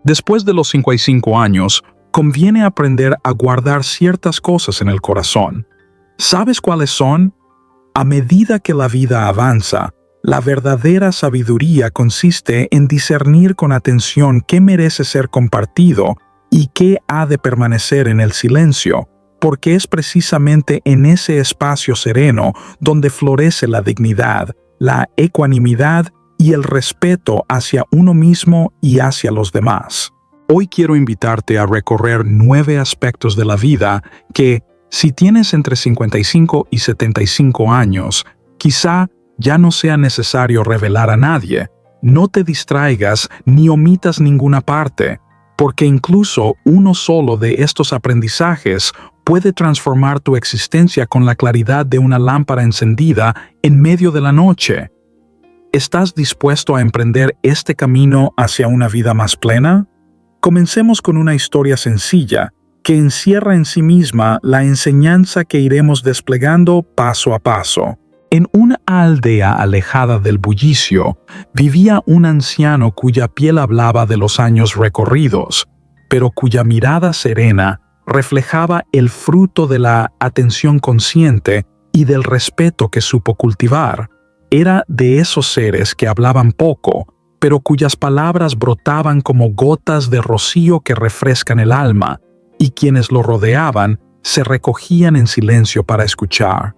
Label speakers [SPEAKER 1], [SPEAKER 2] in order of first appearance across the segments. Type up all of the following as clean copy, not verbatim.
[SPEAKER 1] Después de los 55 años, conviene aprender a guardar ciertas cosas en el corazón. ¿Sabes cuáles son? A medida que la vida avanza, la verdadera sabiduría consiste en discernir con atención qué merece ser compartido y qué ha de permanecer en el silencio, porque es precisamente en ese espacio sereno donde florece la dignidad, la ecuanimidad y el respeto hacia uno mismo y hacia los demás. Hoy quiero invitarte a recorrer 9 aspectos de la vida que, si tienes entre 55 y 75 años, quizá ya no sea necesario revelar a nadie. No te distraigas ni omitas ninguna parte, porque incluso uno solo de estos aprendizajes puede transformar tu existencia con la claridad de una lámpara encendida en medio de la noche. ¿Estás dispuesto a emprender este camino hacia una vida más plena? Comencemos con una historia sencilla que encierra en sí misma la enseñanza que iremos desplegando paso a paso. En una aldea alejada del bullicio, vivía un anciano cuya piel hablaba de los años recorridos, pero cuya mirada serena reflejaba el fruto de la atención consciente y del respeto que supo cultivar. Era de esos seres que hablaban poco, pero cuyas palabras brotaban como gotas de rocío que refrescan el alma, y quienes lo rodeaban se recogían en silencio para escuchar.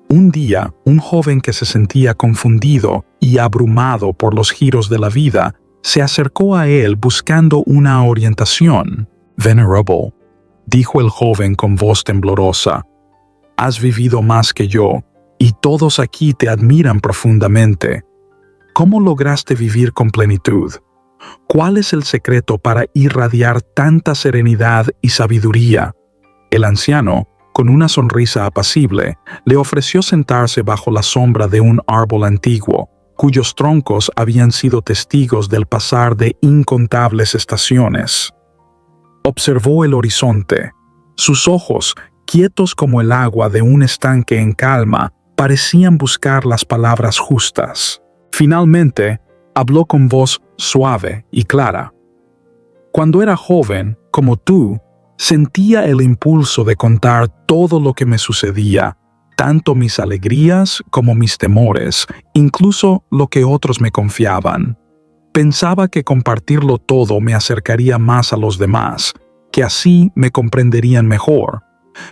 [SPEAKER 1] Un día, un joven que se sentía confundido y abrumado por los giros de la vida, se acercó a él buscando una orientación. «Venerable», dijo el joven con voz temblorosa, «has vivido más que yo, y todos aquí te admiran profundamente. ¿Cómo lograste vivir con plenitud? ¿Cuál es el secreto para irradiar tanta serenidad y sabiduría?» El anciano, con una sonrisa apacible, le ofreció sentarse bajo la sombra de un árbol antiguo, cuyos troncos habían sido testigos del pasar de incontables estaciones. Observó el horizonte. Sus ojos, quietos como el agua de un estanque en calma, parecían buscar las palabras justas. Finalmente, habló con voz suave y clara. «Cuando era joven, como tú, sentía el impulso de contar todo lo que me sucedía, tanto mis alegrías como mis temores, incluso lo que otros me confiaban. Pensaba que compartirlo todo me acercaría más a los demás, que así me comprenderían mejor.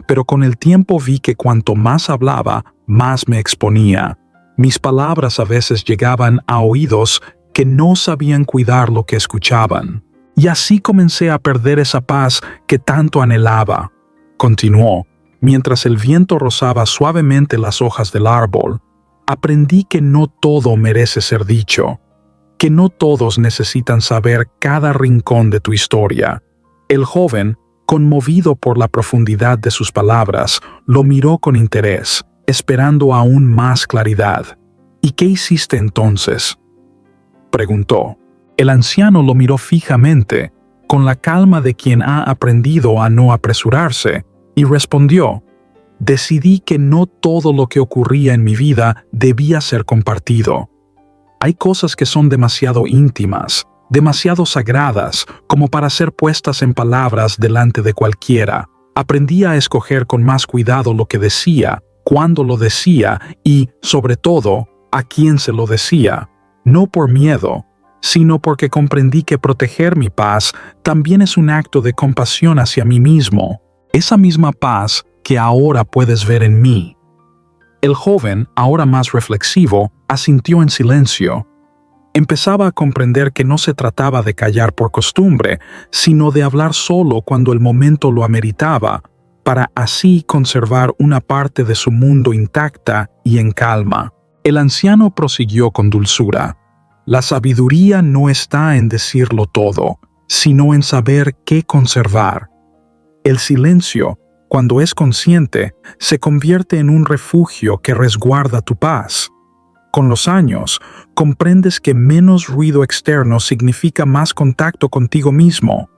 [SPEAKER 1] Pero con el tiempo vi que cuanto más hablaba, más me exponía. Mis palabras a veces llegaban a oídos que no sabían cuidar lo que escuchaban. Y así comencé a perder esa paz que tanto anhelaba», continuó, mientras el viento rozaba suavemente las hojas del árbol. «Aprendí que no todo merece ser dicho, que no todos necesitan saber cada rincón de tu historia». El joven, conmovido por la profundidad de sus palabras, lo miró con interés, esperando aún más claridad. «¿Y qué hiciste entonces?», preguntó. El anciano lo miró fijamente, con la calma de quien ha aprendido a no apresurarse, y respondió: «Decidí que no todo lo que ocurría en mi vida debía ser compartido. Hay cosas que son demasiado íntimas, demasiado sagradas, como para ser puestas en palabras delante de cualquiera. Aprendí a escoger con más cuidado lo que decía, cuándo lo decía y, sobre todo, a quién se lo decía, no por miedo, sino porque comprendí que proteger mi paz también es un acto de compasión hacia mí mismo, esa misma paz que ahora puedes ver en mí». El joven, ahora más reflexivo, asintió en silencio. Empezaba a comprender que no se trataba de callar por costumbre, sino de hablar solo cuando el momento lo ameritaba, para así conservar una parte de su mundo intacta y en calma. El anciano prosiguió con dulzura: «La sabiduría no está en decirlo todo, sino en saber qué conservar. El silencio, cuando es consciente, se convierte en un refugio que resguarda tu paz. Con los años, comprendes que menos ruido externo significa más contacto contigo mismo».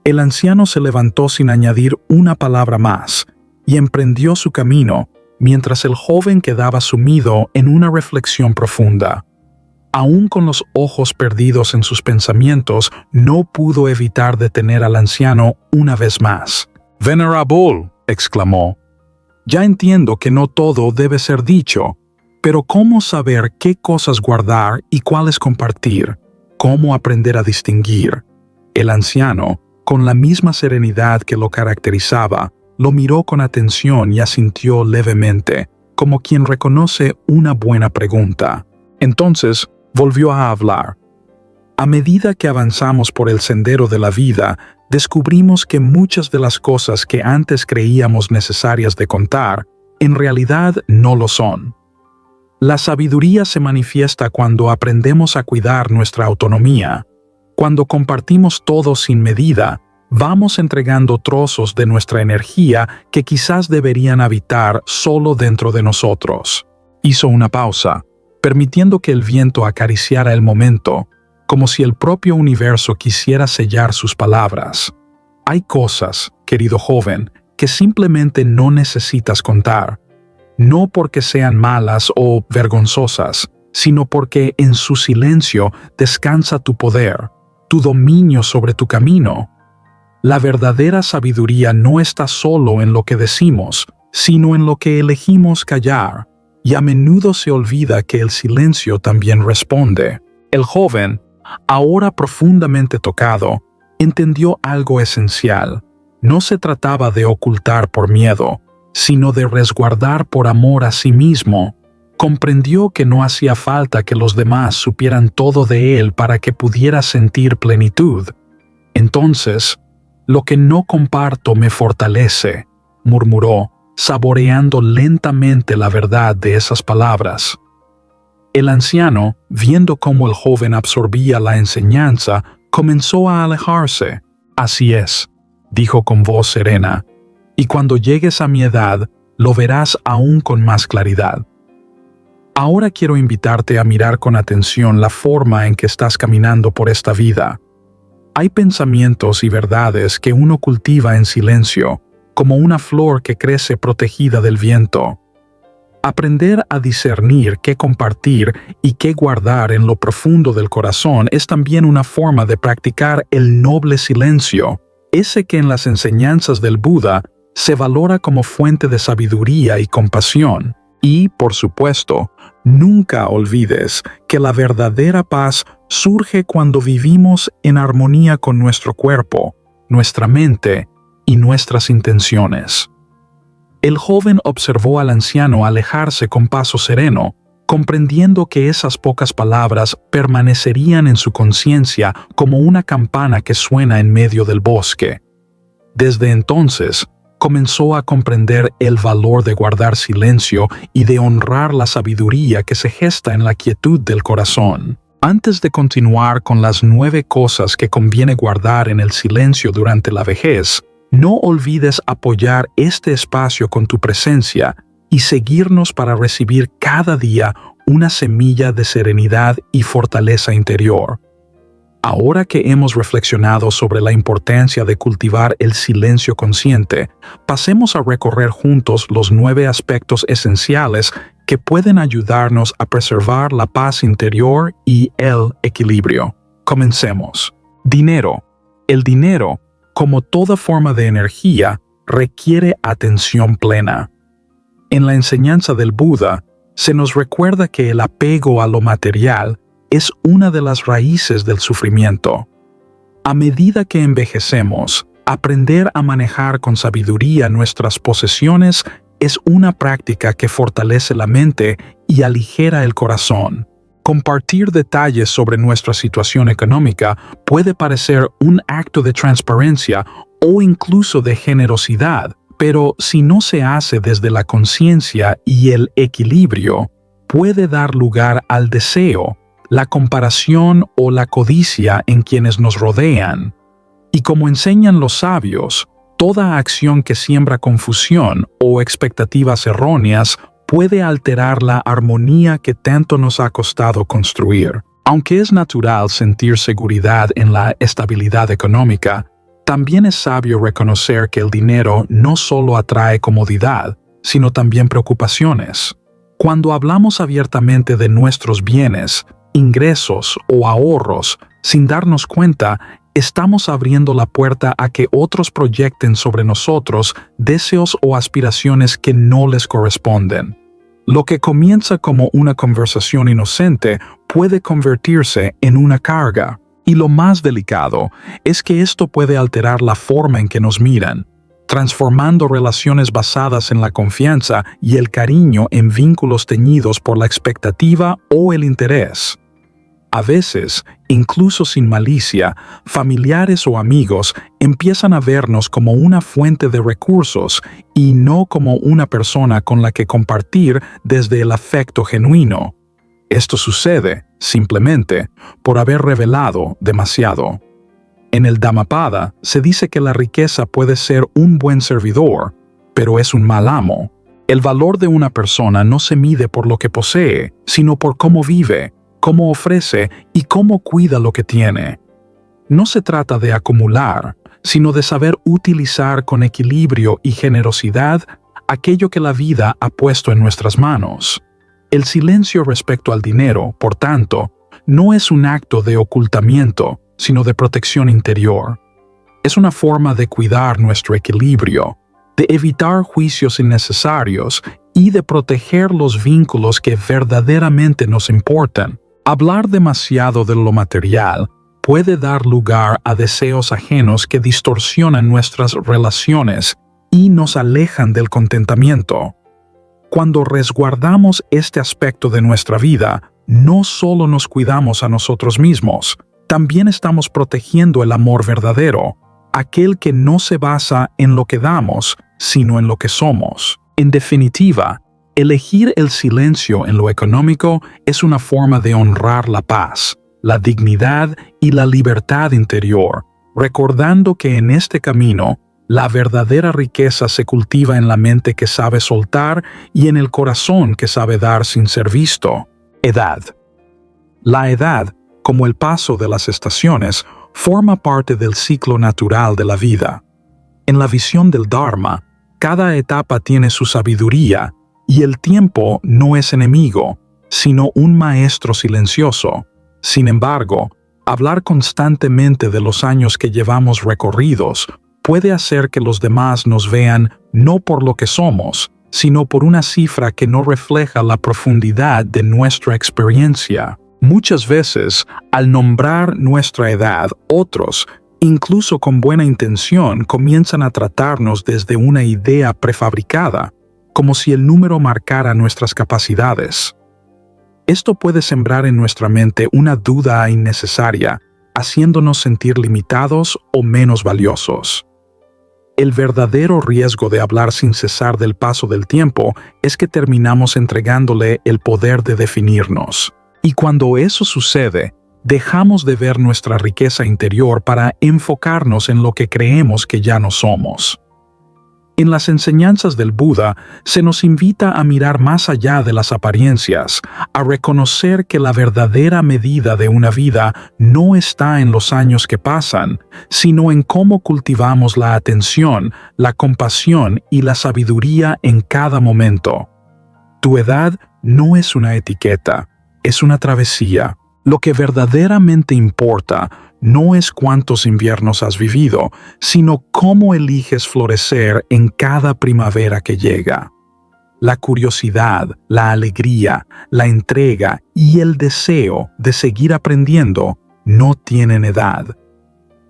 [SPEAKER 1] El anciano se levantó sin añadir una palabra más y emprendió su camino, mientras el joven quedaba sumido en una reflexión profunda. Aún con los ojos perdidos en sus pensamientos, no pudo evitar detener al anciano una vez más. «Venerable», exclamó, «ya entiendo que no todo debe ser dicho, pero ¿cómo saber qué cosas guardar y cuáles compartir? ¿Cómo aprender a distinguir?» El anciano, con la misma serenidad que lo caracterizaba, lo miró con atención y asintió levemente, como quien reconoce una buena pregunta. Entonces, volvió a hablar. A medida que avanzamos por el sendero de la vida, descubrimos que muchas de las cosas que antes creíamos necesarias de contar, en realidad no lo son. La sabiduría se manifiesta cuando aprendemos a cuidar nuestra autonomía. Cuando compartimos todo sin medida, vamos entregando trozos de nuestra energía que quizás deberían habitar solo dentro de nosotros. Hizo una pausa, permitiendo que el viento acariciara el momento, como si el propio universo quisiera sellar sus palabras. Hay cosas, querido joven, que simplemente no necesitas contar, no porque sean malas o vergonzosas, sino porque en su silencio descansa tu poder, tu dominio sobre tu camino. La verdadera sabiduría no está solo en lo que decimos, sino en lo que elegimos callar, y a menudo se olvida que el silencio también responde. El joven, ahora profundamente tocado, entendió algo esencial. No se trataba de ocultar por miedo, sino de resguardar por amor a sí mismo. Comprendió que no hacía falta que los demás supieran todo de él para que pudiera sentir plenitud. Entonces, «Lo que no comparto me fortalece», murmuró, saboreando lentamente la verdad de esas palabras. El anciano, viendo cómo el joven absorbía la enseñanza, comenzó a alejarse. «Así es», dijo con voz serena, «y cuando llegues a mi edad, lo verás aún con más claridad. Ahora quiero invitarte a mirar con atención la forma en que estás caminando por esta vida. Hay pensamientos y verdades que uno cultiva en silencio, como una flor que crece protegida del viento. Aprender a discernir qué compartir y qué guardar en lo profundo del corazón es también una forma de practicar el noble silencio, ese que en las enseñanzas del Buda se valora como fuente de sabiduría y compasión. Y, por supuesto, nunca olvides que la verdadera paz surge cuando vivimos en armonía con nuestro cuerpo, nuestra mente y nuestras intenciones. El joven observó al anciano alejarse con paso sereno, comprendiendo que esas pocas palabras permanecerían en su conciencia como una campana que suena en medio del bosque. Desde entonces, comenzó a comprender el valor de guardar silencio y de honrar la sabiduría que se gesta en la quietud del corazón. Antes de continuar con las 9 cosas que conviene guardar en el silencio durante la vejez, no olvides apoyar este espacio con tu presencia y seguirnos para recibir cada día una semilla de serenidad y fortaleza interior. Ahora que hemos reflexionado sobre la importancia de cultivar el silencio consciente, pasemos a recorrer juntos los 9 aspectos esenciales que pueden ayudarnos a preservar la paz interior y el equilibrio. Comencemos. Dinero. El dinero, como toda forma de energía, requiere atención plena. En la enseñanza del Buda, se nos recuerda que el apego a lo material es una de las raíces del sufrimiento. A medida que envejecemos, aprender a manejar con sabiduría nuestras posesiones es una práctica que fortalece la mente y aligera el corazón. Compartir detalles sobre nuestra situación económica puede parecer un acto de transparencia o incluso de generosidad, pero si no se hace desde la conciencia y el equilibrio, puede dar lugar al deseo, la comparación o la codicia en quienes nos rodean. Y como enseñan los sabios, toda acción que siembra confusión o expectativas erróneas puede alterar la armonía que tanto nos ha costado construir. Aunque es natural sentir seguridad en la estabilidad económica, también es sabio reconocer que el dinero no solo atrae comodidad, sino también preocupaciones. Cuando hablamos abiertamente de nuestros bienes, ingresos o ahorros, sin darnos cuenta, estamos abriendo la puerta a que otros proyecten sobre nosotros deseos o aspiraciones que no les corresponden. Lo que comienza como una conversación inocente puede convertirse en una carga. Y lo más delicado es que esto puede alterar la forma en que nos miran, transformando relaciones basadas en la confianza y el cariño en vínculos teñidos por la expectativa o el interés. A veces, incluso sin malicia, familiares o amigos empiezan a vernos como una fuente de recursos y no como una persona con la que compartir desde el afecto genuino. Esto sucede, simplemente, por haber revelado demasiado. En el Dhammapada se dice que la riqueza puede ser un buen servidor, pero es un mal amo. El valor de una persona no se mide por lo que posee, sino por cómo vive, cómo ofrece y cómo cuida lo que tiene. No se trata de acumular, sino de saber utilizar con equilibrio y generosidad aquello que la vida ha puesto en nuestras manos. El silencio respecto al dinero, por tanto, no es un acto de ocultamiento, sino de protección interior. Es una forma de cuidar nuestro equilibrio, de evitar juicios innecesarios y de proteger los vínculos que verdaderamente nos importan. Hablar demasiado de lo material puede dar lugar a deseos ajenos que distorsionan nuestras relaciones y nos alejan del contentamiento. Cuando resguardamos este aspecto de nuestra vida, no solo nos cuidamos a nosotros mismos, también estamos protegiendo el amor verdadero, aquel que no se basa en lo que damos, sino en lo que somos. En definitiva, elegir el silencio en lo económico es una forma de honrar la paz, la dignidad y la libertad interior, recordando que en este camino, la verdadera riqueza se cultiva en la mente que sabe soltar y en el corazón que sabe dar sin ser visto. Edad. La edad, como el paso de las estaciones, forma parte del ciclo natural de la vida. En la visión del Dharma, cada etapa tiene su sabiduría y el tiempo no es enemigo, sino un maestro silencioso. Sin embargo, hablar constantemente de los años que llevamos recorridos puede hacer que los demás nos vean no por lo que somos, sino por una cifra que no refleja la profundidad de nuestra experiencia. Muchas veces, al nombrar nuestra edad, otros, incluso con buena intención, comienzan a tratarnos desde una idea prefabricada, como si el número marcara nuestras capacidades. Esto puede sembrar en nuestra mente una duda innecesaria, haciéndonos sentir limitados o menos valiosos. El verdadero riesgo de hablar sin cesar del paso del tiempo es que terminamos entregándole el poder de definirnos. Y cuando eso sucede, dejamos de ver nuestra riqueza interior para enfocarnos en lo que creemos que ya no somos. En las enseñanzas del Buda se nos invita a mirar más allá de las apariencias, a reconocer que la verdadera medida de una vida no está en los años que pasan, sino en cómo cultivamos la atención, la compasión y la sabiduría en cada momento. Tu edad no es una etiqueta, es una travesía. Lo que verdaderamente importa no es cuántos inviernos has vivido, sino cómo eliges florecer en cada primavera que llega. La curiosidad, la alegría, la entrega y el deseo de seguir aprendiendo no tienen edad.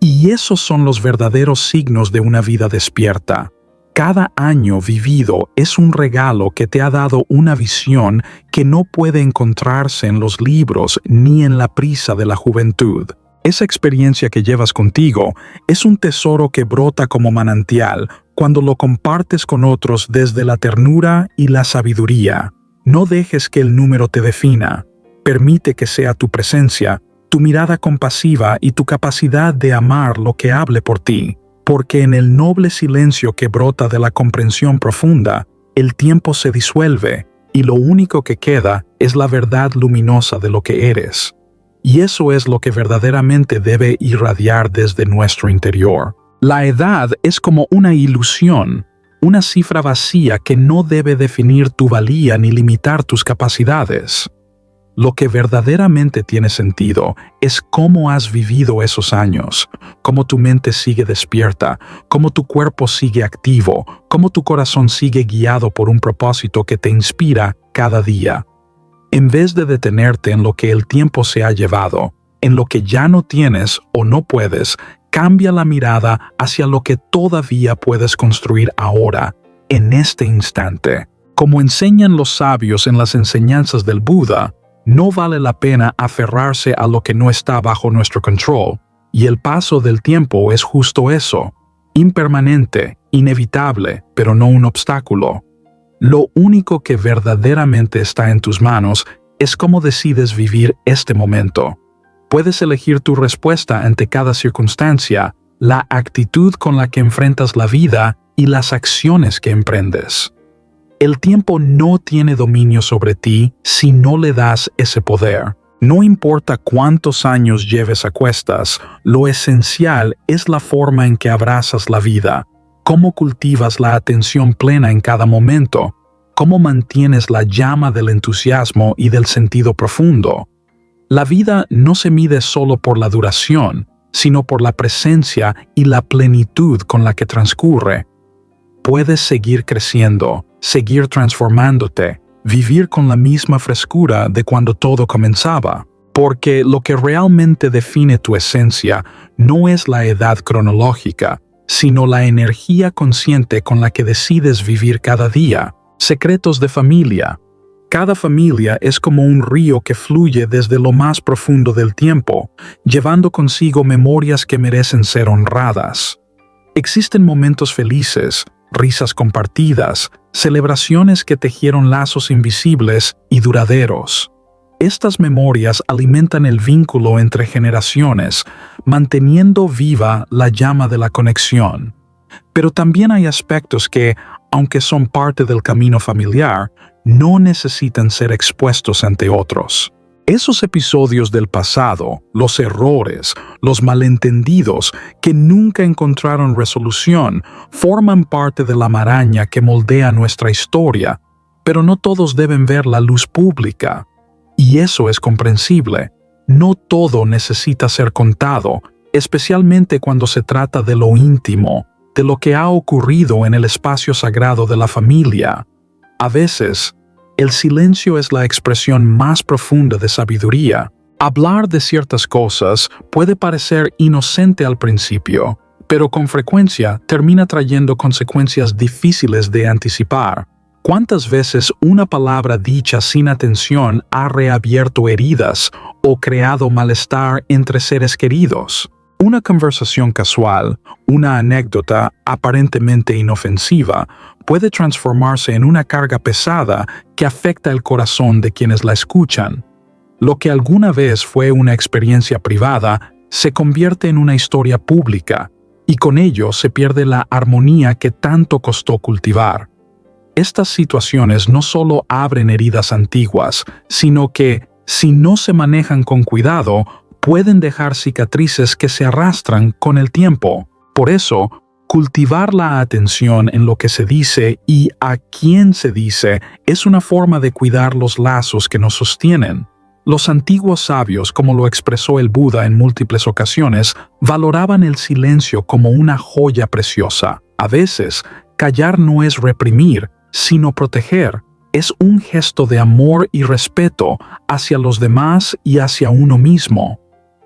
[SPEAKER 1] Y esos son los verdaderos signos de una vida despierta. Cada año vivido es un regalo que te ha dado una visión que no puede encontrarse en los libros ni en la prisa de la juventud. Esa experiencia que llevas contigo es un tesoro que brota como manantial cuando lo compartes con otros desde la ternura y la sabiduría. No dejes que el número te defina. Permite que sea tu presencia, tu mirada compasiva y tu capacidad de amar lo que hable por ti. Porque en el noble silencio que brota de la comprensión profunda, el tiempo se disuelve y lo único que queda es la verdad luminosa de lo que eres. Y eso es lo que verdaderamente debe irradiar desde nuestro interior. La edad es como una ilusión, una cifra vacía que no debe definir tu valía ni limitar tus capacidades. Lo que verdaderamente tiene sentido es cómo has vivido esos años, cómo tu mente sigue despierta, cómo tu cuerpo sigue activo, cómo tu corazón sigue guiado por un propósito que te inspira cada día. En vez de detenerte en lo que el tiempo se ha llevado, en lo que ya no tienes o no puedes, cambia la mirada hacia lo que todavía puedes construir ahora, en este instante. Como enseñan los sabios en las enseñanzas del Buda, no vale la pena aferrarse a lo que no está bajo nuestro control, y el paso del tiempo es justo eso, impermanente, inevitable, pero no un obstáculo. Lo único que verdaderamente está en tus manos es cómo decides vivir este momento. Puedes elegir tu respuesta ante cada circunstancia, la actitud con la que enfrentas la vida y las acciones que emprendes. El tiempo no tiene dominio sobre ti si no le das ese poder. No importa cuántos años lleves a cuestas, lo esencial es la forma en que abrazas la vida, cómo cultivas la atención plena en cada momento, cómo mantienes la llama del entusiasmo y del sentido profundo. La vida no se mide solo por la duración, sino por la presencia y la plenitud con la que transcurre. Puedes seguir creciendo, seguir transformándote, vivir con la misma frescura de cuando todo comenzaba, porque lo que realmente define tu esencia no es la edad cronológica, sino la energía consciente con la que decides vivir cada día. Secretos de familia. Cada familia es como un río que fluye desde lo más profundo del tiempo, llevando consigo memorias que merecen ser honradas. Existen momentos felices, risas compartidas, celebraciones que tejieron lazos invisibles y duraderos. Estas memorias alimentan el vínculo entre generaciones, manteniendo viva la llama de la conexión. Pero también hay aspectos que, aunque son parte del camino familiar, no necesitan ser expuestos ante otros. Esos episodios del pasado, los errores, los malentendidos que nunca encontraron resolución, forman parte de la maraña que moldea nuestra historia, pero no todos deben ver la luz pública. Y eso es comprensible. No todo necesita ser contado, especialmente cuando se trata de lo íntimo, de lo que ha ocurrido en el espacio sagrado de la familia. A veces, el silencio es la expresión más profunda de sabiduría. Hablar de ciertas cosas puede parecer inocente al principio, pero con frecuencia termina trayendo consecuencias difíciles de anticipar. ¿Cuántas veces una palabra dicha sin atención ha reabierto heridas o creado malestar entre seres queridos? Una conversación casual, una anécdota aparentemente inofensiva, puede transformarse en una carga pesada que afecta el corazón de quienes la escuchan. Lo que alguna vez fue una experiencia privada se convierte en una historia pública, y con ello se pierde la armonía que tanto costó cultivar. Estas situaciones no solo abren heridas antiguas, sino que, si no se manejan con cuidado, pueden dejar cicatrices que se arrastran con el tiempo. Por eso, cultivar la atención en lo que se dice y a quién se dice es una forma de cuidar los lazos que nos sostienen. Los antiguos sabios, como lo expresó el Buda en múltiples ocasiones, valoraban el silencio como una joya preciosa. A veces, callar no es reprimir, sino proteger. Es un gesto de amor y respeto hacia los demás y hacia uno mismo.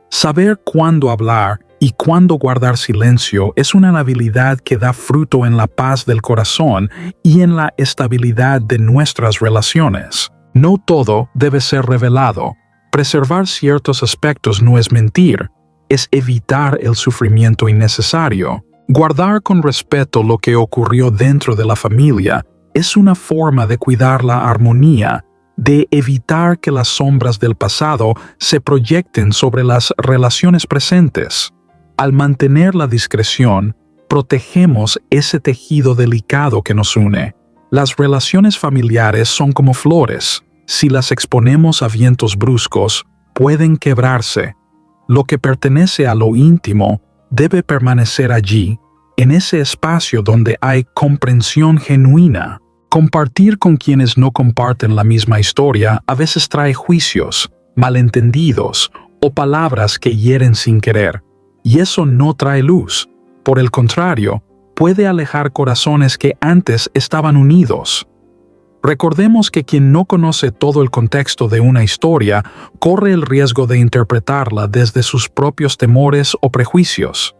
[SPEAKER 1] Saber cuándo hablar y cuándo guardar silencio es una habilidad que da fruto en la paz del corazón y en la estabilidad de nuestras relaciones. No todo debe ser revelado. Preservar ciertos aspectos no es mentir, es evitar el sufrimiento innecesario. Guardar con respeto lo que ocurrió dentro de la familia es una forma de cuidar la armonía, de evitar que las sombras del pasado se proyecten sobre las relaciones presentes. Al mantener la discreción, protegemos ese tejido delicado que nos une. Las relaciones familiares son como flores. Si las exponemos a vientos bruscos, pueden quebrarse. Lo que pertenece a lo íntimo debe permanecer allí, en ese espacio donde hay comprensión genuina. Compartir con quienes no comparten la misma historia a veces trae juicios, malentendidos o palabras que hieren sin querer, y eso no trae luz. Por el contrario, puede alejar corazones que antes estaban unidos. Recordemos que quien no conoce todo el contexto de una historia corre el riesgo de interpretarla desde sus propios temores o prejuicios.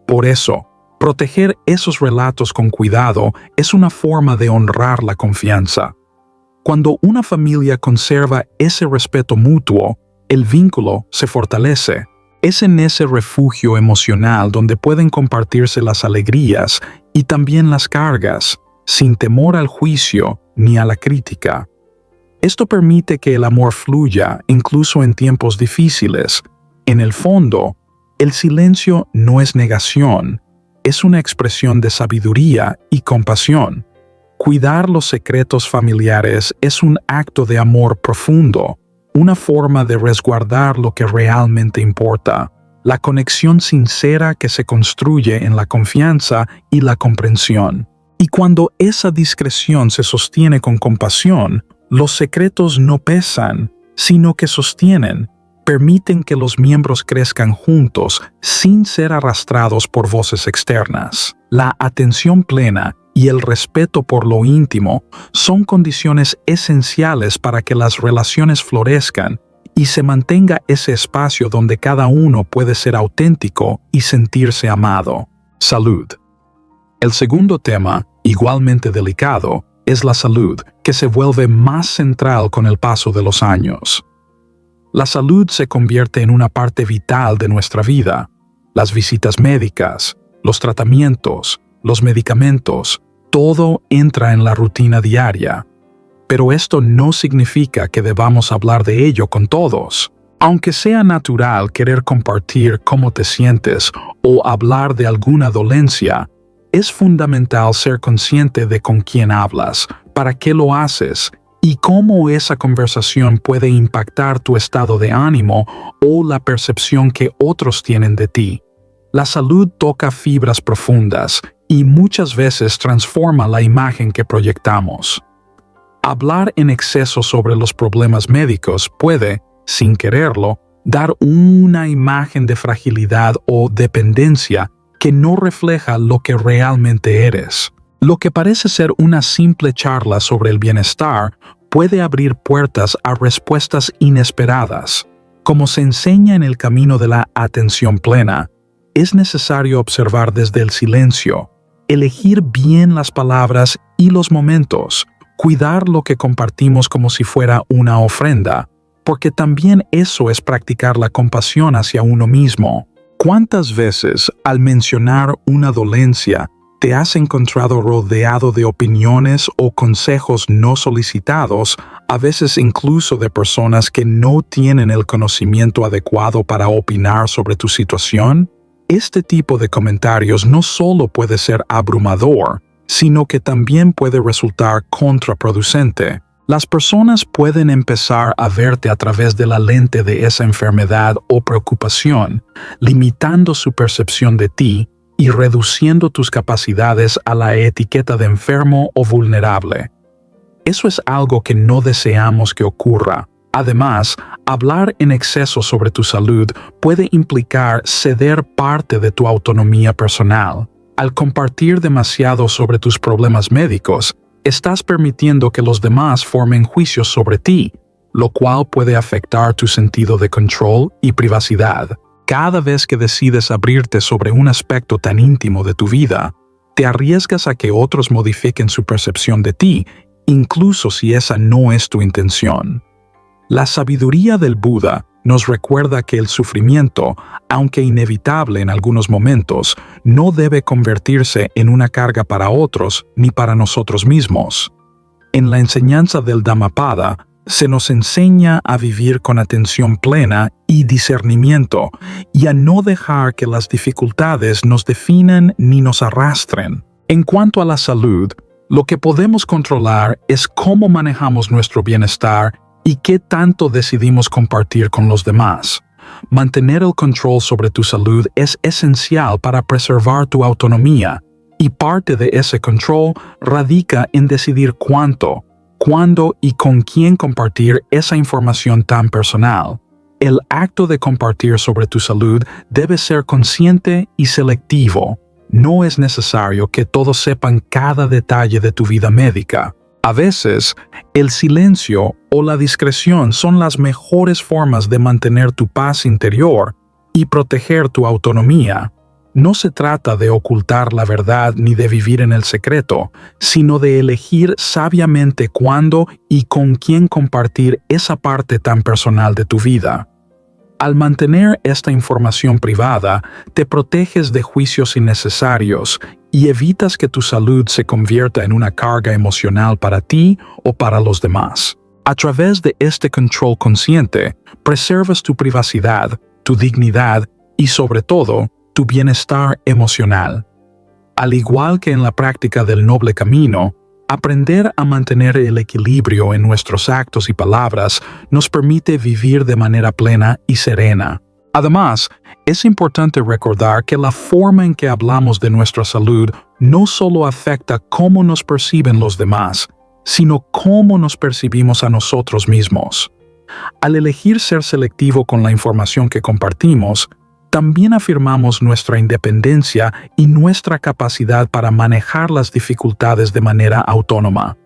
[SPEAKER 1] Por eso, proteger esos relatos con cuidado es una forma de honrar la confianza. Cuando una familia conserva ese respeto mutuo, el vínculo se fortalece. Es en ese refugio emocional donde pueden compartirse las alegrías y también las cargas, sin temor al juicio ni a la crítica. Esto permite que el amor fluya incluso en tiempos difíciles. En el fondo, el silencio no es negación, es una expresión de sabiduría y compasión. Cuidar los secretos familiares es un acto de amor profundo, una forma de resguardar lo que realmente importa, la conexión sincera que se construye en la confianza y la comprensión. Y cuando esa discreción se sostiene con compasión, los secretos no pesan, sino que sostienen, permiten que los miembros crezcan juntos sin ser arrastrados por voces externas. La atención plena y el respeto por lo íntimo son condiciones esenciales para que las relaciones florezcan y se mantenga ese espacio donde cada uno puede ser auténtico y sentirse amado. Salud. El segundo tema, igualmente delicado, es la salud, que se vuelve más central con el paso de los años. La salud se convierte en una parte vital de nuestra vida. Las visitas médicas, los tratamientos, los medicamentos, todo entra en la rutina diaria. Pero esto no significa que debamos hablar de ello con todos. Aunque sea natural querer compartir cómo te sientes o hablar de alguna dolencia, es fundamental ser consciente de con quién hablas, para qué lo haces y cómo esa conversación puede impactar tu estado de ánimo o la percepción que otros tienen de ti. La salud toca fibras profundas y muchas veces transforma la imagen que proyectamos. Hablar en exceso sobre los problemas médicos puede, sin quererlo, dar una imagen de fragilidad o dependencia que no refleja lo que realmente eres. Lo que parece ser una simple charla sobre el bienestar puede abrir puertas a respuestas inesperadas. Como se enseña en el camino de la atención plena, es necesario observar desde el silencio, elegir bien las palabras y los momentos, cuidar lo que compartimos como si fuera una ofrenda, porque también eso es practicar la compasión hacia uno mismo. ¿Cuántas veces, al mencionar una dolencia, te has encontrado rodeado de opiniones o consejos no solicitados, a veces incluso de personas que no tienen el conocimiento adecuado para opinar sobre tu situación? Este tipo de comentarios no solo puede ser abrumador, sino que también puede resultar contraproducente. Las personas pueden empezar a verte a través de la lente de esa enfermedad o preocupación, limitando su percepción de ti y reduciendo tus capacidades a la etiqueta de enfermo o vulnerable. Eso es algo que no deseamos que ocurra. Además, hablar en exceso sobre tu salud puede implicar ceder parte de tu autonomía personal. Al compartir demasiado sobre tus problemas médicos, estás permitiendo que los demás formen juicios sobre ti, lo cual puede afectar tu sentido de control y privacidad. Cada vez que decides abrirte sobre un aspecto tan íntimo de tu vida, te arriesgas a que otros modifiquen su percepción de ti, incluso si esa no es tu intención. La sabiduría del Buda nos recuerda que el sufrimiento, aunque inevitable en algunos momentos, no debe convertirse en una carga para otros ni para nosotros mismos. En la enseñanza del Dhammapada, se nos enseña a vivir con atención plena y discernimiento, y a no dejar que las dificultades nos definan ni nos arrastren. En cuanto a la salud, lo que podemos controlar es cómo manejamos nuestro bienestar y qué tanto decidimos compartir con los demás. Mantener el control sobre tu salud es esencial para preservar tu autonomía, Y parte de ese control radica en decidir cuánto, cuándo y con quién compartir esa información tan personal. El acto de compartir sobre tu salud debe ser consciente y selectivo. No es necesario que todos sepan cada detalle de tu vida médica. A veces, el silencio o la discreción son las mejores formas de mantener tu paz interior y proteger tu autonomía. No se trata de ocultar la verdad ni de vivir en el secreto, sino de elegir sabiamente cuándo y con quién compartir esa parte tan personal de tu vida. Al mantener esta información privada, te proteges de juicios innecesarios y evitas que tu salud se convierta en una carga emocional para ti o para los demás. A través de este control consciente, preservas tu privacidad, tu dignidad y, sobre todo, tu bienestar emocional. Al igual que en la práctica del noble camino, aprender a mantener el equilibrio en nuestros actos y palabras nos permite vivir de manera plena y serena. Además, es importante recordar que la forma en que hablamos de nuestra salud no solo afecta cómo nos perciben los demás, sino cómo nos percibimos a nosotros mismos. Al elegir ser selectivo con la información que compartimos, también afirmamos nuestra independencia y nuestra capacidad para manejar las dificultades de manera autónoma.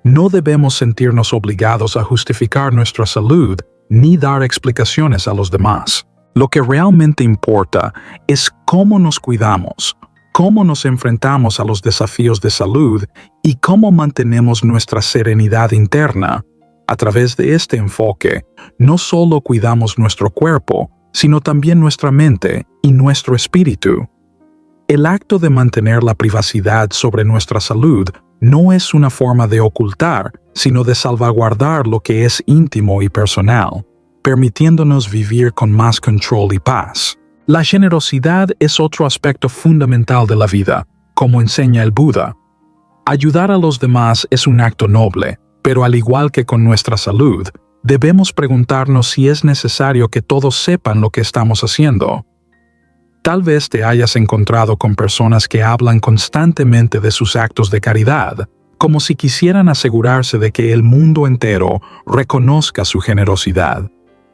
[SPEAKER 1] No debemos sentirnos obligados a justificar nuestra salud ni dar explicaciones a los demás. Lo que realmente importa es cómo nos cuidamos, cómo nos enfrentamos a los desafíos de salud y cómo mantenemos nuestra serenidad interna. A través de este enfoque, no solo cuidamos nuestro cuerpo, sino también nuestra mente y nuestro espíritu. El acto de mantener la privacidad sobre nuestra salud no es una forma de ocultar, sino de salvaguardar lo que es íntimo y personal, permitiéndonos vivir con más control y paz. La generosidad es otro aspecto fundamental de la vida, como enseña el Buda. Ayudar a los demás es un acto noble, pero al igual que con nuestra salud, debemos preguntarnos si es necesario que todos sepan lo que estamos haciendo. Tal vez te hayas encontrado con personas que hablan constantemente de sus actos de caridad, como si quisieran asegurarse de que el mundo entero reconozca su generosidad.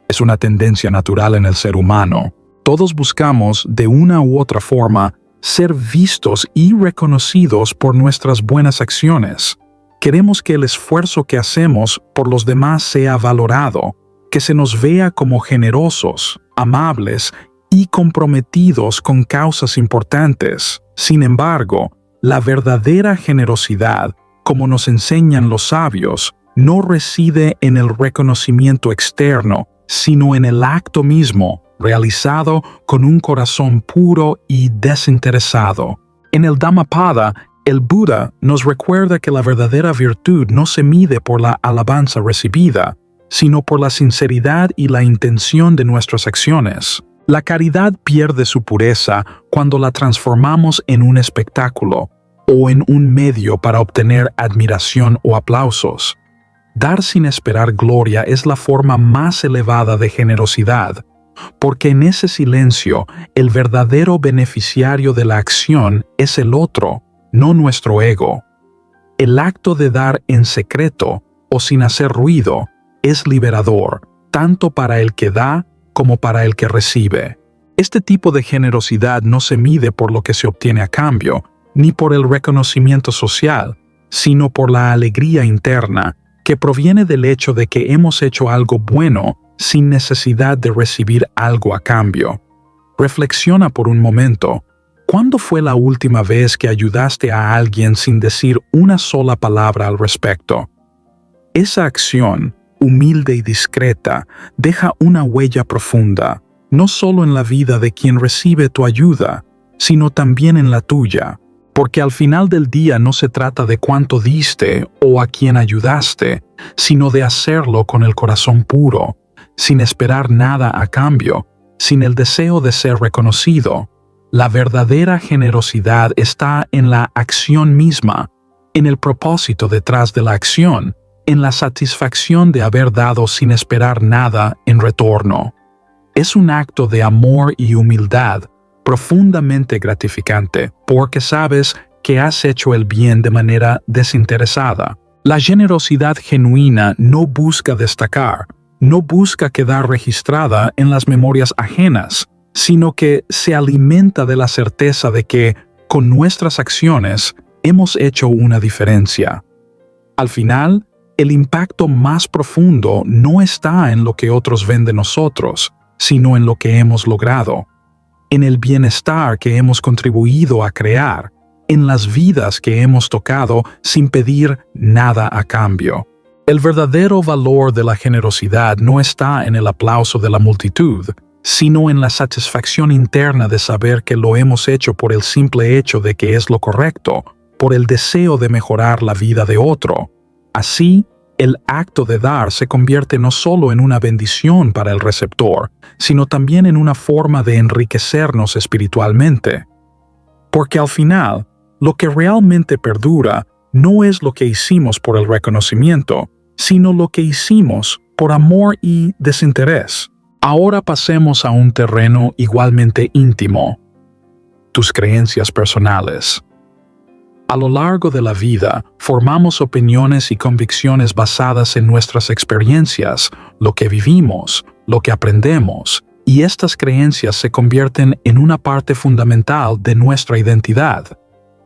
[SPEAKER 1] Es una tendencia natural en el ser humano. Todos buscamos, de una u otra forma, ser vistos y reconocidos por nuestras buenas acciones. Queremos que el esfuerzo que hacemos por los demás sea valorado, que se nos vea como generosos, amables y comprometidos con causas importantes. Sin embargo, la verdadera generosidad, como nos enseñan los sabios, no reside en el reconocimiento externo, sino en el acto mismo, realizado con un corazón puro y desinteresado. En el Dhammapada, el Buda nos recuerda que la verdadera virtud no se mide por la alabanza recibida, sino por la sinceridad y la intención de nuestras acciones. La caridad pierde su pureza cuando la transformamos en un espectáculo o en un medio para obtener admiración o aplausos. Dar sin esperar gloria es la forma más elevada de generosidad, porque en ese silencio el verdadero beneficiario de la acción es el otro, no nuestro ego. El acto de dar en secreto o sin hacer ruido es liberador, tanto para el que da como para el que recibe. Este tipo de generosidad no se mide por lo que se obtiene a cambio, ni por el reconocimiento social, sino por la alegría interna que proviene del hecho de que hemos hecho algo bueno sin necesidad de recibir algo a cambio. Reflexiona por un momento. ¿Cuándo fue la última vez que ayudaste a alguien sin decir una sola palabra al respecto? Esa acción, humilde y discreta, deja una huella profunda, no solo en la vida de quien recibe tu ayuda, sino también en la tuya, porque al final del día no se trata de cuánto diste o a quién ayudaste, sino de hacerlo con el corazón puro, sin esperar nada a cambio, sin el deseo de ser reconocido. La verdadera generosidad está en la acción misma, en el propósito detrás de la acción, en la satisfacción de haber dado sin esperar nada en retorno. Es un acto de amor y humildad profundamente gratificante, porque sabes que has hecho el bien de manera desinteresada. La generosidad genuina no busca destacar, no busca quedar registrada en las memorias ajenas, sino que se alimenta de la certeza de que, con nuestras acciones, hemos hecho una diferencia. Al final, el impacto más profundo no está en lo que otros ven de nosotros, sino en lo que hemos logrado, en el bienestar que hemos contribuido a crear, en las vidas que hemos tocado sin pedir nada a cambio. El verdadero valor de la generosidad no está en el aplauso de la multitud, sino en la satisfacción interna de saber que lo hemos hecho por el simple hecho de que es lo correcto, por el deseo de mejorar la vida de otro. Así, el acto de dar se convierte no solo en una bendición para el receptor, sino también en una forma de enriquecernos espiritualmente. Porque al final, lo que realmente perdura no es lo que hicimos por el reconocimiento, sino lo que hicimos por amor y desinterés. Ahora pasemos a un terreno igualmente íntimo: tus creencias personales. A lo largo de la vida, formamos opiniones y convicciones basadas en nuestras experiencias, lo que vivimos, lo que aprendemos, y estas creencias se convierten en una parte fundamental de nuestra identidad.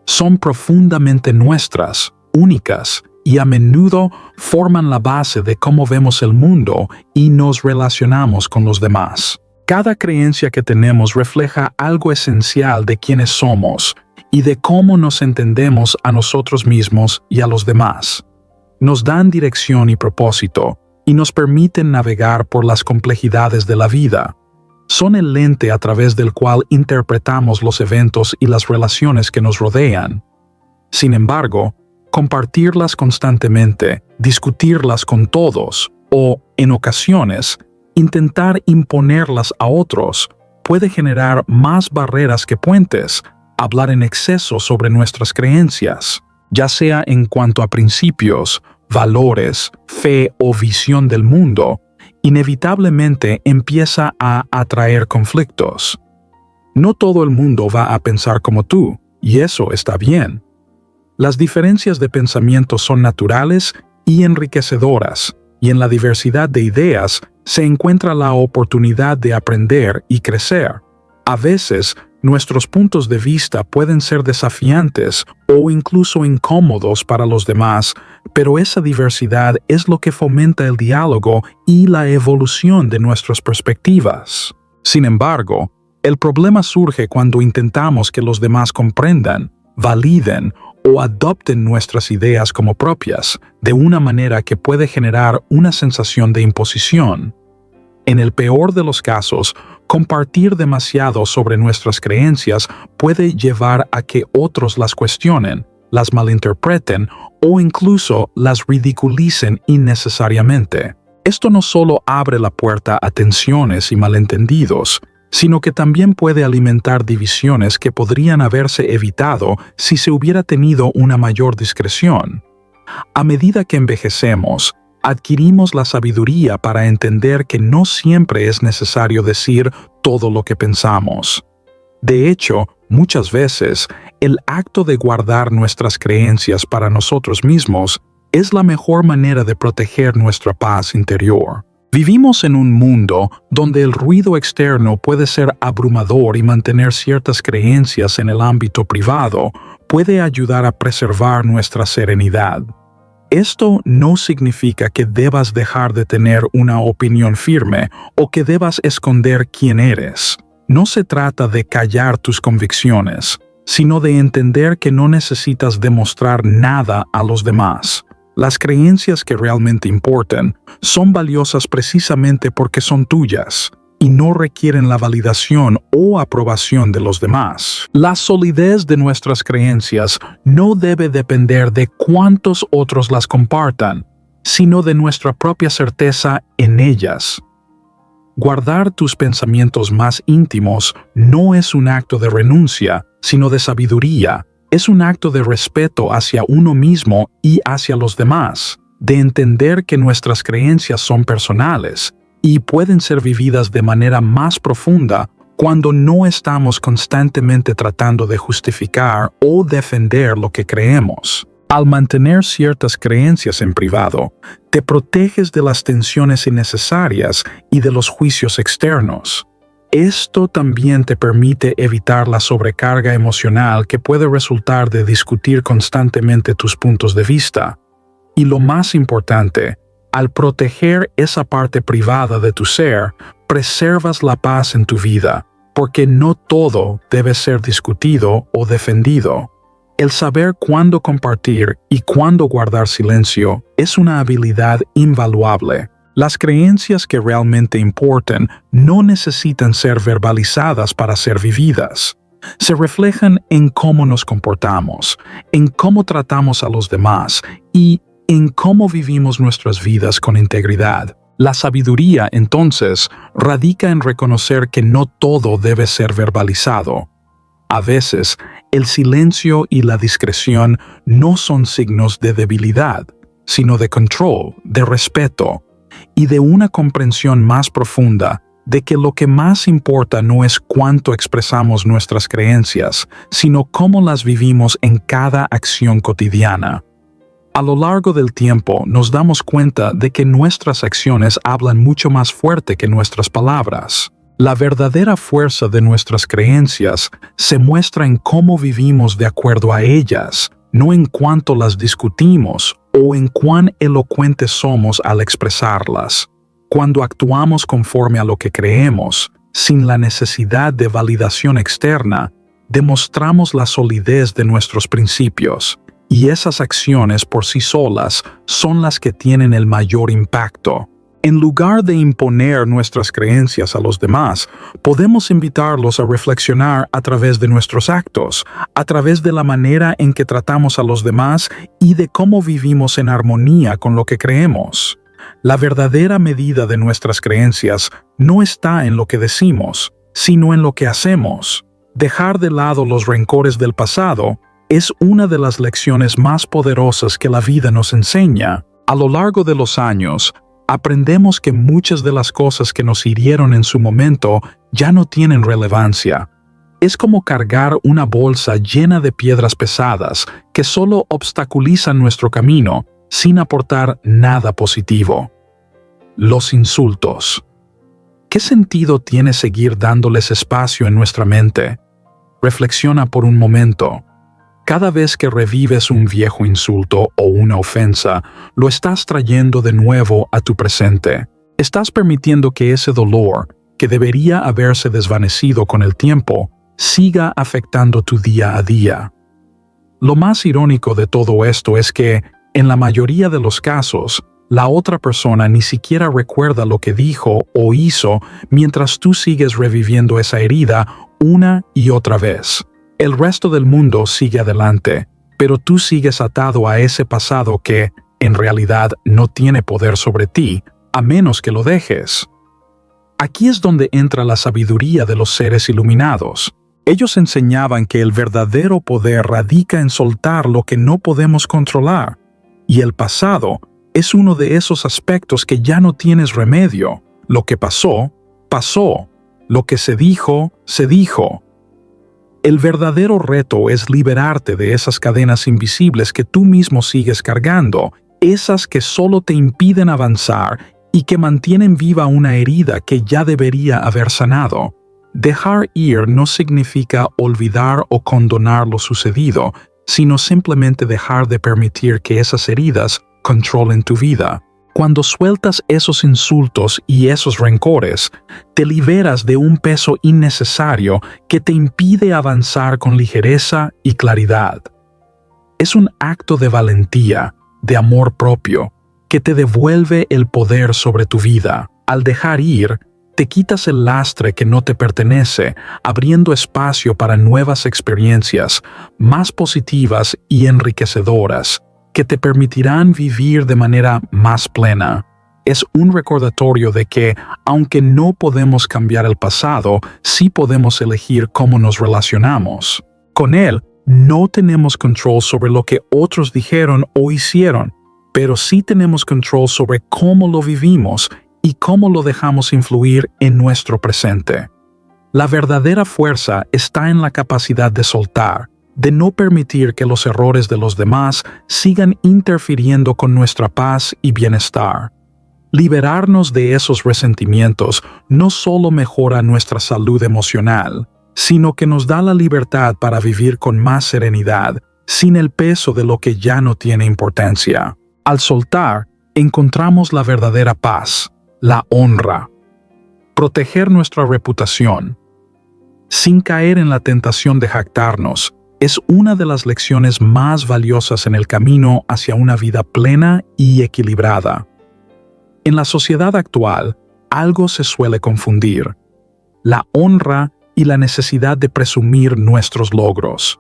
[SPEAKER 1] Son profundamente nuestras, únicas, y a menudo forman la base de cómo vemos el mundo y nos relacionamos con los demás. Cada creencia que tenemos refleja algo esencial de quiénes somos y de cómo nos entendemos a nosotros mismos y a los demás. Nos dan dirección y propósito, y nos permiten navegar por las complejidades de la vida. Son el lente a través del cual interpretamos los eventos y las relaciones que nos rodean. Sin embargo, compartirlas constantemente, discutirlas con todos, o, en ocasiones, intentar imponerlas a otros, puede generar más barreras que puentes. Hablar en exceso sobre nuestras creencias, ya sea en cuanto a principios, valores, fe o visión del mundo, inevitablemente empieza a atraer conflictos. No todo el mundo va a pensar como tú, y eso está bien. Las diferencias de pensamiento son naturales y enriquecedoras, y en la diversidad de ideas se encuentra la oportunidad de aprender y crecer. A veces, nuestros puntos de vista pueden ser desafiantes o incluso incómodos para los demás, pero esa diversidad es lo que fomenta el diálogo y la evolución de nuestras perspectivas. Sin embargo, el problema surge cuando intentamos que los demás comprendan, validen o adopten nuestras ideas como propias, de una manera que puede generar una sensación de imposición. En el peor de los casos, compartir demasiado sobre nuestras creencias puede llevar a que otros las cuestionen, las malinterpreten o incluso las ridiculicen innecesariamente. Esto no solo abre la puerta a tensiones y malentendidos, sino que también puede alimentar divisiones que podrían haberse evitado si se hubiera tenido una mayor discreción. A medida que envejecemos, adquirimos la sabiduría para entender que no siempre es necesario decir todo lo que pensamos. De hecho, muchas veces, el acto de guardar nuestras creencias para nosotros mismos es la mejor manera de proteger nuestra paz interior. Vivimos en un mundo donde el ruido externo puede ser abrumador y mantener ciertas creencias en el ámbito privado puede ayudar a preservar nuestra serenidad. Esto no significa que debas dejar de tener una opinión firme o que debas esconder quién eres. No se trata de callar tus convicciones, sino de entender que no necesitas demostrar nada a los demás. Las creencias que realmente importan son valiosas precisamente porque son tuyas y no requieren la validación o aprobación de los demás. La solidez de nuestras creencias no debe depender de cuántos otros las compartan, sino de nuestra propia certeza en ellas. Guardar tus pensamientos más íntimos no es un acto de renuncia, sino de sabiduría. Es un acto de respeto hacia uno mismo y hacia los demás, de entender que nuestras creencias son personales y pueden ser vividas de manera más profunda cuando no estamos constantemente tratando de justificar o defender lo que creemos. Al mantener ciertas creencias en privado, te proteges de las tensiones innecesarias y de los juicios externos. Esto también te permite evitar la sobrecarga emocional que puede resultar de discutir constantemente tus puntos de vista. Y lo más importante, al proteger esa parte privada de tu ser, preservas la paz en tu vida, porque no todo debe ser discutido o defendido. El saber cuándo compartir y cuándo guardar silencio es una habilidad invaluable. Las creencias que realmente importan no necesitan ser verbalizadas para ser vividas. Se reflejan en cómo nos comportamos, en cómo tratamos a los demás y en cómo vivimos nuestras vidas con integridad. La sabiduría, entonces, radica en reconocer que no todo debe ser verbalizado. A veces, el silencio y la discreción no son signos de debilidad, sino de control, de respeto y de una comprensión más profunda de que lo que más importa no es cuánto expresamos nuestras creencias, sino cómo las vivimos en cada acción cotidiana. A lo largo del tiempo nos damos cuenta de que nuestras acciones hablan mucho más fuerte que nuestras palabras. La verdadera fuerza de nuestras creencias se muestra en cómo vivimos de acuerdo a ellas, no en cuánto las discutimos o en cuán elocuentes somos al expresarlas. Cuando actuamos conforme a lo que creemos, sin la necesidad de validación externa, demostramos la solidez de nuestros principios, y esas acciones por sí solas son las que tienen el mayor impacto. En lugar de imponer nuestras creencias a los demás, podemos invitarlos a reflexionar a través de nuestros actos, a través de la manera en que tratamos a los demás y de cómo vivimos en armonía con lo que creemos. La verdadera medida de nuestras creencias no está en lo que decimos, sino en lo que hacemos. Dejar de lado los rencores del pasado es una de las lecciones más poderosas que la vida nos enseña. A lo largo de los años, aprendemos que muchas de las cosas que nos hirieron en su momento ya no tienen relevancia. Es como cargar una bolsa llena de piedras pesadas que solo obstaculizan nuestro camino sin aportar nada positivo. Los insultos. ¿Qué sentido tiene seguir dándoles espacio en nuestra mente? Reflexiona por un momento. Cada vez que revives un viejo insulto o una ofensa, lo estás trayendo de nuevo a tu presente. Estás permitiendo que ese dolor, que debería haberse desvanecido con el tiempo, siga afectando tu día a día. Lo más irónico de todo esto es que, en la mayoría de los casos, la otra persona ni siquiera recuerda lo que dijo o hizo mientras tú sigues reviviendo esa herida una y otra vez. El resto del mundo sigue adelante, pero tú sigues atado a ese pasado que, en realidad, no tiene poder sobre ti, a menos que lo dejes. Aquí es donde entra la sabiduría de los seres iluminados. Ellos enseñaban que el verdadero poder radica en soltar lo que no podemos controlar, y el pasado es uno de esos aspectos que ya no tienes remedio. Lo que pasó, pasó. Lo que se dijo, se dijo. El verdadero reto es liberarte de esas cadenas invisibles que tú mismo sigues cargando, esas que solo te impiden avanzar y que mantienen viva una herida que ya debería haber sanado. Dejar ir no significa olvidar o condonar lo sucedido, sino simplemente dejar de permitir que esas heridas controlen tu vida. Cuando sueltas esos insultos y esos rencores, te liberas de un peso innecesario que te impide avanzar con ligereza y claridad. Es un acto de valentía, de amor propio, que te devuelve el poder sobre tu vida. Al dejar ir, te quitas el lastre que no te pertenece, abriendo espacio para nuevas experiencias, más positivas y enriquecedoras, que te permitirán vivir de manera más plena. Es un recordatorio de que, aunque no podemos cambiar el pasado, sí podemos elegir cómo nos relacionamos. Con él, no tenemos control sobre lo que otros dijeron o hicieron, pero sí tenemos control sobre cómo lo vivimos y cómo lo dejamos influir en nuestro presente. La verdadera fuerza está en la capacidad de soltar, de no permitir que los errores de los demás sigan interfiriendo con nuestra paz y bienestar. Liberarnos de esos resentimientos no solo mejora nuestra salud emocional, sino que nos da la libertad para vivir con más serenidad, sin el peso de lo que ya no tiene importancia. Al soltar, encontramos la verdadera paz, la honra. Proteger nuestra reputación, sin caer en la tentación de jactarnos, es una de las lecciones más valiosas en el camino hacia una vida plena y equilibrada. En la sociedad actual, algo se suele confundir: la honra y la necesidad de presumir nuestros logros.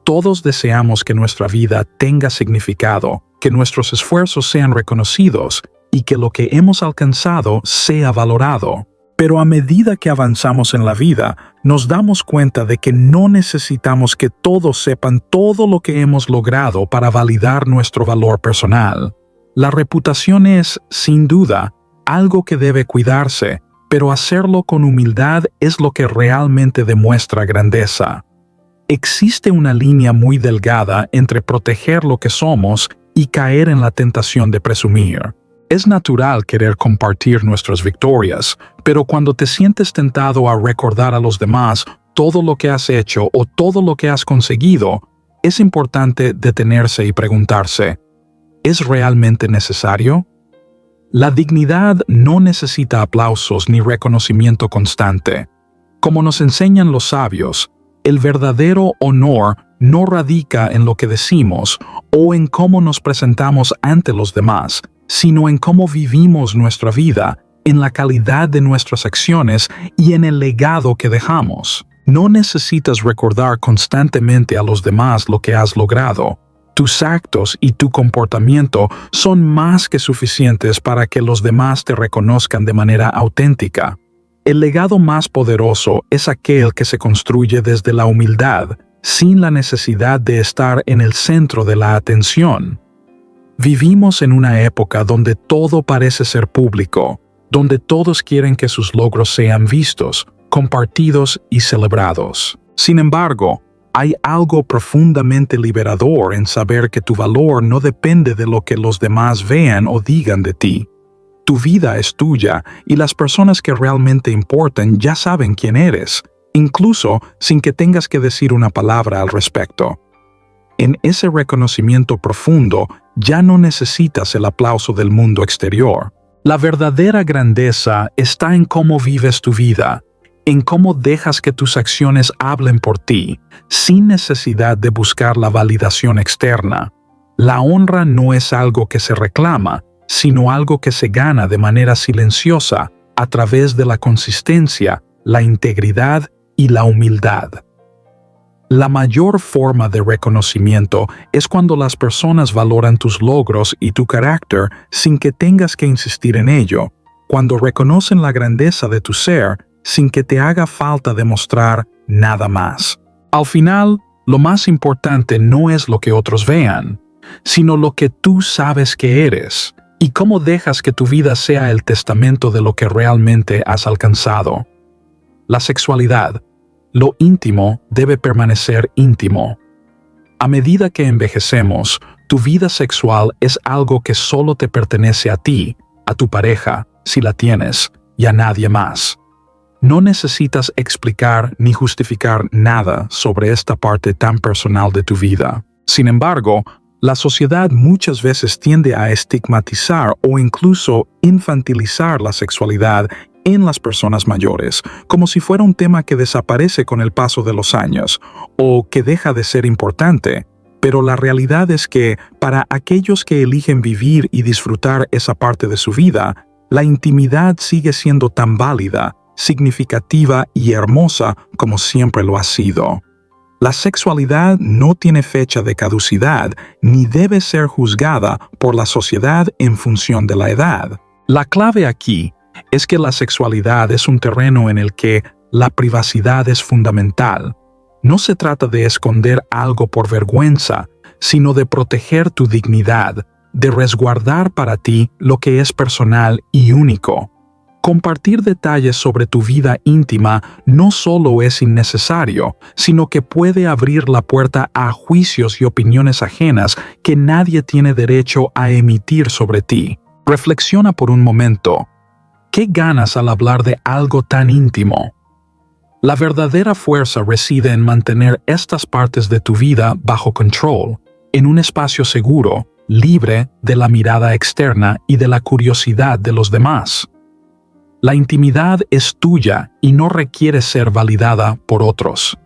[SPEAKER 1] Todos deseamos que nuestra vida tenga significado, que nuestros esfuerzos sean reconocidos y que lo que hemos alcanzado sea valorado. Pero a medida que avanzamos en la vida, nos damos cuenta de que no necesitamos que todos sepan todo lo que hemos logrado para validar nuestro valor personal. La reputación es, sin duda, algo que debe cuidarse, pero hacerlo con humildad es lo que realmente demuestra grandeza. Existe una línea muy delgada entre proteger lo que somos y caer en la tentación de presumir. Es natural querer compartir nuestras victorias, pero cuando te sientes tentado a recordar a los demás todo lo que has hecho o todo lo que has conseguido, es importante detenerse y preguntarse: ¿es realmente necesario? La dignidad no necesita aplausos ni reconocimiento constante. Como nos enseñan los sabios, el verdadero honor no radica en lo que decimos o en cómo nos presentamos ante los demás, sino en cómo vivimos nuestra vida, en la calidad de nuestras acciones y en el legado que dejamos. No necesitas recordar constantemente a los demás lo que has logrado. Tus actos y tu comportamiento son más que suficientes para que los demás te reconozcan de manera auténtica. El legado más poderoso es aquel que se construye desde la humildad, sin la necesidad de estar en el centro de la atención. Vivimos en una época donde todo parece ser público, donde todos quieren que sus logros sean vistos, compartidos y celebrados. Sin embargo, hay algo profundamente liberador en saber que tu valor no depende de lo que los demás vean o digan de ti. Tu vida es tuya y las personas que realmente importan ya saben quién eres, incluso sin que tengas que decir una palabra al respecto. En ese reconocimiento profundo, ya no necesitas el aplauso del mundo exterior. La verdadera grandeza está en cómo vives tu vida, en cómo dejas que tus acciones hablen por ti, sin necesidad de buscar la validación externa. La honra no es algo que se reclama, sino algo que se gana de manera silenciosa a través de la consistencia, la integridad y la humildad. La mayor forma de reconocimiento es cuando las personas valoran tus logros y tu carácter sin que tengas que insistir en ello, cuando reconocen la grandeza de tu ser sin que te haga falta demostrar nada más. Al final, lo más importante no es lo que otros vean, sino lo que tú sabes que eres y cómo dejas que tu vida sea el testamento de lo que realmente has alcanzado. La sexualidad, lo íntimo, debe permanecer íntimo. A medida que envejecemos, tu vida sexual es algo que solo te pertenece a ti, a tu pareja, si la tienes, y a nadie más. No necesitas explicar ni justificar nada sobre esta parte tan personal de tu vida. Sin embargo, la sociedad muchas veces tiende a estigmatizar o incluso infantilizar la sexualidad en las personas mayores, como si fuera un tema que desaparece con el paso de los años, o que deja de ser importante. Pero la realidad es que, para aquellos que eligen vivir y disfrutar esa parte de su vida, la intimidad sigue siendo tan válida, significativa y hermosa como siempre lo ha sido. La sexualidad no tiene fecha de caducidad, ni debe ser juzgada por la sociedad en función de la edad. La clave aquí es que la sexualidad es un terreno en el que la privacidad es fundamental. No se trata de esconder algo por vergüenza, sino de proteger tu dignidad, de resguardar para ti lo que es personal y único. Compartir detalles sobre tu vida íntima no solo es innecesario, sino que puede abrir la puerta a juicios y opiniones ajenas que nadie tiene derecho a emitir sobre ti. Reflexiona por un momento. ¿Qué ganas al hablar de algo tan íntimo? La verdadera fuerza reside en mantener estas partes de tu vida bajo control, en un espacio seguro, libre de la mirada externa y de la curiosidad de los demás. La intimidad es tuya y no requiere ser validada por otros.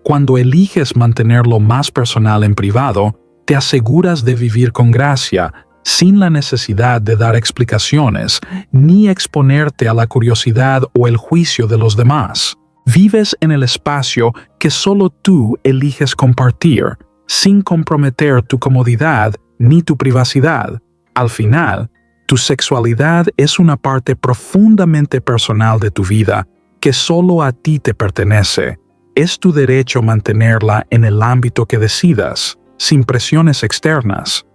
[SPEAKER 1] Cuando eliges mantenerlo más personal en privado, te aseguras de vivir con gracia, sin la necesidad de dar explicaciones, ni exponerte a la curiosidad o el juicio de los demás. Vives en el espacio que solo tú eliges compartir, sin comprometer tu comodidad ni tu privacidad. Al final, tu sexualidad es una parte profundamente personal de tu vida que solo a ti te pertenece. Es tu derecho mantenerla en el ámbito que decidas, sin presiones externas.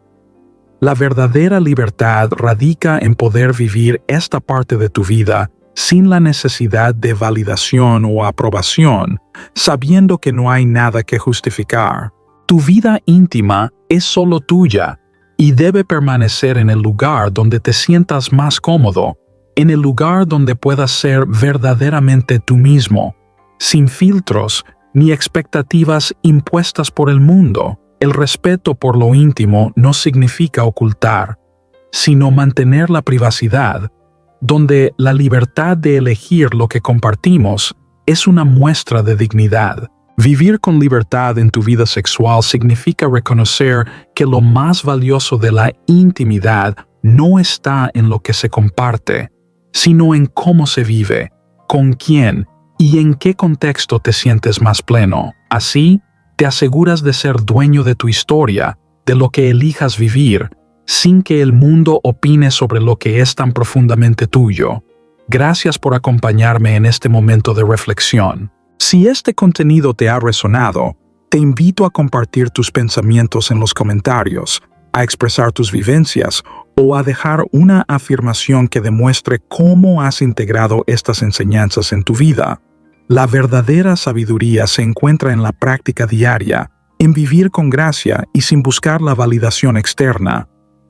[SPEAKER 1] La verdadera libertad radica en poder vivir esta parte de tu vida sin la necesidad de validación o aprobación, sabiendo que no hay nada que justificar. Tu vida íntima es solo tuya y debe permanecer en el lugar donde te sientas más cómodo, en el lugar donde puedas ser verdaderamente tú mismo, sin filtros ni expectativas impuestas por el mundo. El respeto por lo íntimo no significa ocultar, sino mantener la privacidad, donde la libertad de elegir lo que compartimos es una muestra de dignidad. Vivir con libertad en tu vida sexual significa reconocer que lo más valioso de la intimidad no está en lo que se comparte, sino en cómo se vive, con quién y en qué contexto te sientes más pleno. Así, te aseguras de ser dueño de tu historia, de lo que elijas vivir, sin que el mundo opine sobre lo que es tan profundamente tuyo. Gracias por acompañarme en este momento de reflexión. Si este contenido te ha resonado, te invito a compartir tus pensamientos en los comentarios, a expresar tus vivencias o a dejar una afirmación que demuestre cómo has integrado estas enseñanzas en tu vida. La verdadera sabiduría se encuentra en la práctica diaria, en vivir con gracia y sin buscar la validación externa.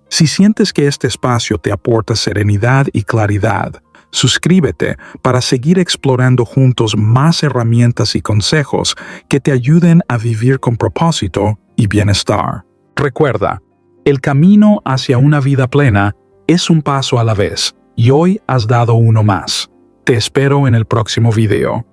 [SPEAKER 1] Si sientes que este espacio te aporta serenidad y claridad, suscríbete para seguir explorando juntos más herramientas y consejos que te ayuden a vivir con propósito y bienestar. Recuerda, el camino hacia una vida plena es un paso a la vez y hoy has dado uno más. Te espero en el próximo video.